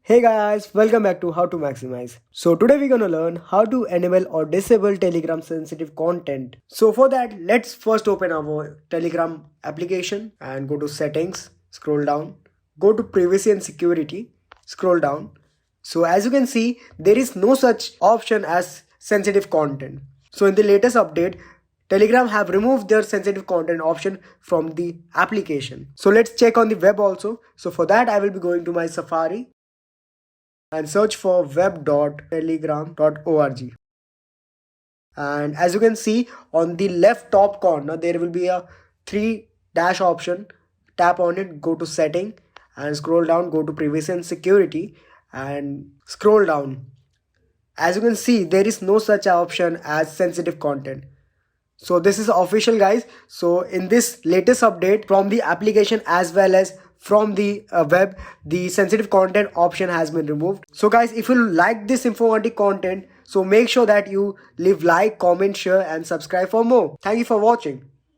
Hey guys, welcome back to How to Maximize. So today we're gonna learn how to enable or disable Telegram sensitive content. So for that, let's first open our Telegram application and go to settings, scroll down, go to privacy and security, scroll down. So as you can see, there is no such option as sensitive content. So in the latest update, Telegram have removed their sensitive content option from the application. So let's check on the web also. So for that, I will be going to my Safari and search for web.telegram.org. And as you can see on the left top corner, there will be a three dash option. Tap on it, go to setting and scroll down, go to privacy and security and scroll down. As you can see, there is no such option as sensitive content. So this is official, guys. So in this latest update from the application as well as from the web, the sensitive content option has been removed. So guys, if you like this informative content, so make sure that you leave like, comment, share and subscribe for more. Thank you for watching.